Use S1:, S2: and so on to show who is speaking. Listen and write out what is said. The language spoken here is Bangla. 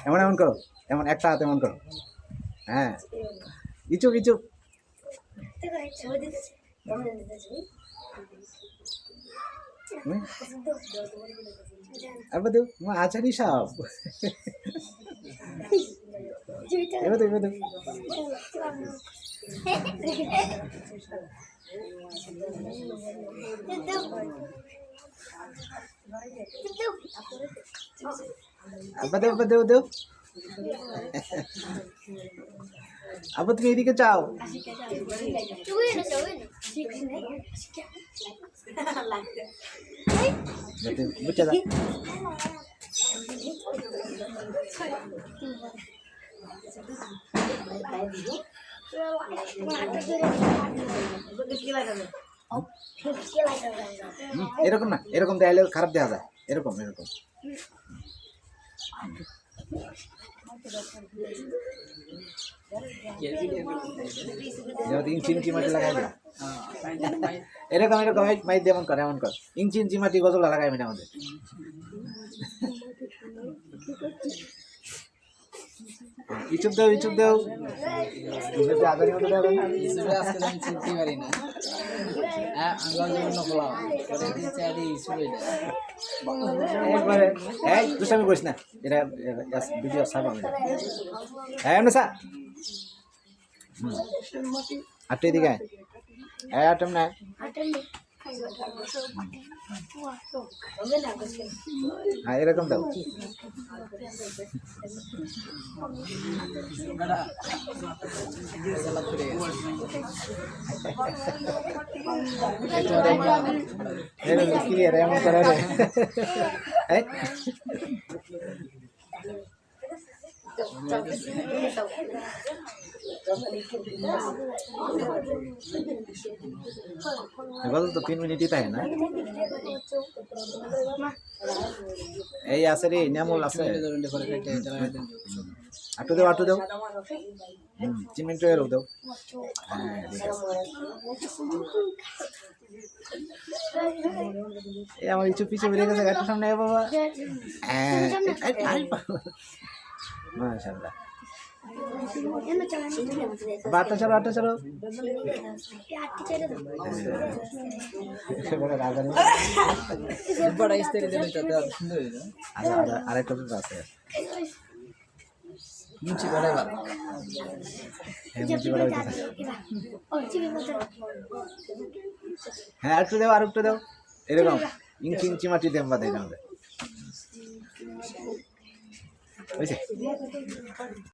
S1: এমন এমন করো, এমন একটা হাত এমন করো। হ্যাঁ, ইচুক ইচুক। apa tuh mau aja nih sab apa tuh apa tuh apa tuh ini kecau betul baca tak এরকম না, এরকম দেখালে খারাপ দেখা যায়, এরকম এরকম ইঞ্চি ইঞ্চি মাটি লাগাই দিলাম এরকম এরকম মাই দিয়ে এমন কর ইঞ্চি ইঞ্চি মাটি গজলা লাগাই মানে আমাদের ইচুপ দাও আদানি মতো দেবেন না
S2: ইসুবে আজকে আমি চিনতে পারি না আঙ্গাল জন্য বলা করে দিয়েছে আদি ইসুবে
S1: একবারে এই দুষ্টামি করিস না, এটা ভিডিও সাব আমি হ্যাঁ এমনি স্যার আটটা দিকে হ্যাঁ আটম না হ্যাঁ এরকম দাও ক্লিয়ার এমন করা রে এবার তো 3 মিনিটই তাই না এই আছে রে নিয়মল আছে আটু দাও 3 মিনিট এর দাও হ্যাঁ ঠিক আছে এই আমার কিছু পিছে বেরিয়ে গেছে গাড়ির সামনে বাবা হ্যাঁ মাশাআল্লাহ বাটা চলো
S2: বড় ইস্তেরি দিলে তো সুন্দর হয়ে যায়
S1: আরেকটা আছে
S2: মুচি বড় ভালো
S1: হ্যাঁ আরেকটু দাও এরকম ইঞ্চি ইঞ্চি মাটি দেন বাদাই না হয়েছে